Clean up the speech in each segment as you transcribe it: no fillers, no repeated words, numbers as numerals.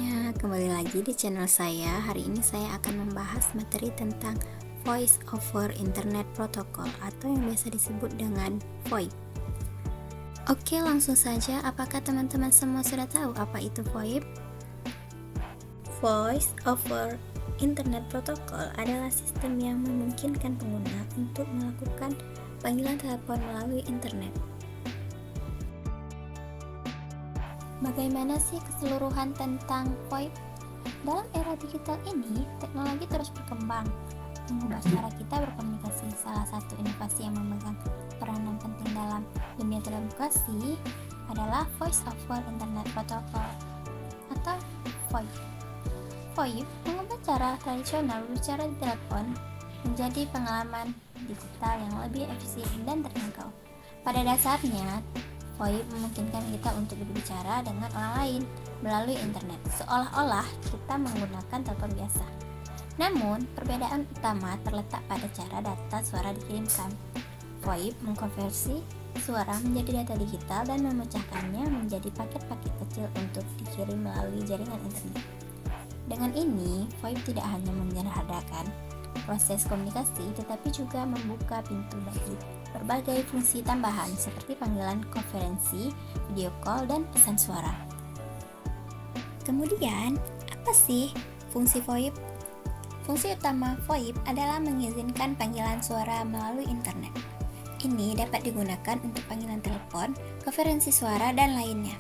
semuanya, kembali lagi di channel saya. Hari ini saya akan membahas materi tentang Voice over Internet Protocol atau yang biasa disebut dengan VoIP. Oke, langsung saja. Apakah teman-teman semua sudah tahu apa itu VoIP? Voice over Internet Protocol adalah sistem yang memungkinkan pengguna untuk melakukan panggilan telepon melalui internet. Bagaimana sih keseluruhan tentang VoIP? Dalam era digital ini, teknologi terus berkembang, mengubah cara kita berkomunikasi. Salah satu inovasi yang memegang peranan penting dalam dunia telekomunikasi adalah Voice over Internet Protocol atau VoIP. VoIP mengubah cara tradisional berbicara di telepon menjadi pengalaman digital yang lebih efisien dan terjangkau. Pada dasarnya, VoIP memungkinkan kita untuk berbicara dengan orang lain melalui internet, seolah-olah kita menggunakan telepon biasa. Namun, perbedaan utama terletak pada cara data suara dikirimkan. VoIP mengkonversi suara menjadi data digital dan memecahkannya menjadi paket-paket kecil untuk dikirim melalui jaringan internet. Dengan ini, VoIP tidak hanya menyederhanakan proses komunikasi, tetapi juga membuka pintu bagi berbagai fungsi tambahan seperti panggilan konferensi, video call, dan pesan suara. Kemudian, apa sih fungsi VoIP? Fungsi utama VoIP adalah mengizinkan panggilan suara melalui internet. Ini dapat digunakan untuk panggilan telepon, konferensi suara, dan lainnya.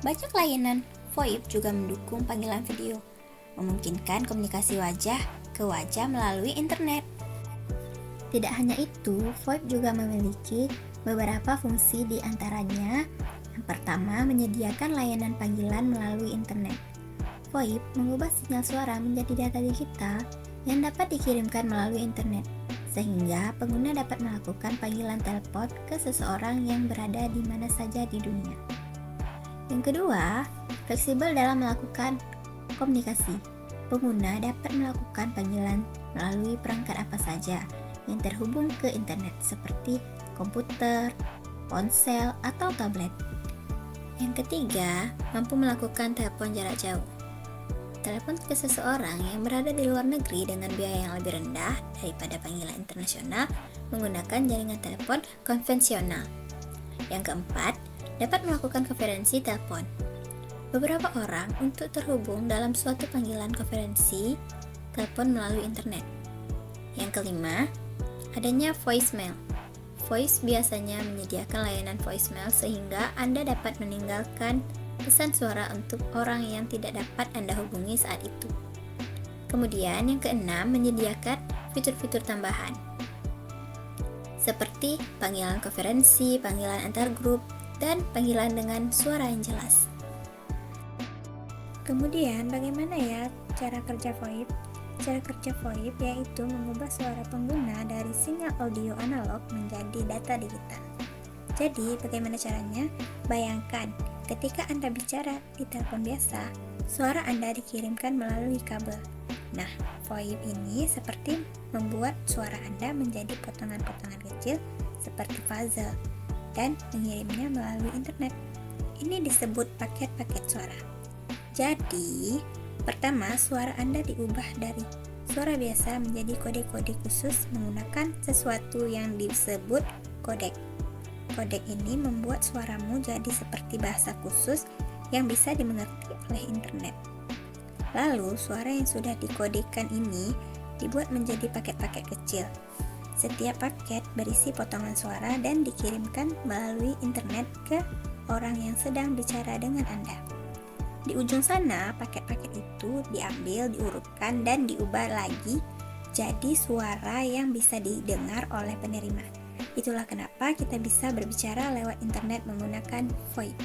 Banyak layanan VoIP juga mendukung panggilan video, memungkinkan komunikasi wajah ke wajah melalui internet. Tidak hanya itu, VoIP juga memiliki beberapa fungsi di antaranya. Yang pertama, menyediakan layanan panggilan melalui internet. VoIP mengubah sinyal suara menjadi data digital yang dapat dikirimkan melalui internet, sehingga pengguna dapat melakukan panggilan telepon ke seseorang yang berada di mana saja di dunia. Yang kedua, fleksibel dalam melakukan komunikasi. Pengguna dapat melakukan panggilan melalui perangkat apa saja yang terhubung ke internet seperti komputer, ponsel, atau tablet. Yang ketiga, mampu melakukan telepon jarak jauh. Telepon ke seseorang yang berada di luar negeri dengan biaya yang lebih rendah daripada panggilan internasional menggunakan jaringan telepon konvensional. Yang keempat, dapat melakukan konferensi telepon. Beberapa orang untuk terhubung dalam suatu panggilan konferensi telepon melalui internet. Yang kelima, adanya voicemail. Voice biasanya menyediakan layanan voicemail sehingga Anda dapat meninggalkan pesan suara untuk orang yang tidak dapat Anda hubungi saat itu. Kemudian yang keenam, menyediakan fitur-fitur tambahan seperti panggilan konferensi, panggilan antar grup, dan panggilan dengan suara yang jelas. Kemudian, bagaimana ya cara kerja VoIP? Cara kerja VoIP yaitu mengubah suara pengguna dari sinyal audio analog menjadi data digital. Jadi, bagaimana caranya? Bayangkan, ketika Anda bicara di telepon biasa, suara Anda dikirimkan melalui kabel. Nah, VoIP ini seperti membuat suara Anda menjadi potongan-potongan kecil seperti puzzle dan mengirimnya melalui internet. Ini disebut paket-paket suara. Jadi, pertama, suara Anda diubah dari suara biasa menjadi kode-kode khusus menggunakan sesuatu yang disebut kodek. Kodek ini membuat suaramu jadi seperti bahasa khusus yang bisa dimengerti oleh internet. Lalu, suara yang sudah dikodekan ini dibuat menjadi paket-paket kecil. Setiap paket berisi potongan suara dan dikirimkan melalui internet ke orang yang sedang bicara dengan Anda. Di ujung sana, paket-paket itu diambil, diurutkan, dan diubah lagi jadi suara yang bisa didengar oleh penerima. Itulah kenapa kita bisa berbicara lewat internet menggunakan VoIP.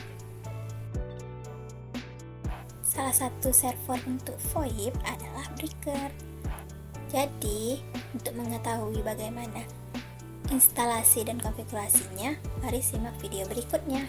Salah satu server untuk VoIP adalah Breaker. Jadi, untuk mengetahui bagaimana instalasi dan konfigurasinya, mari simak video berikutnya.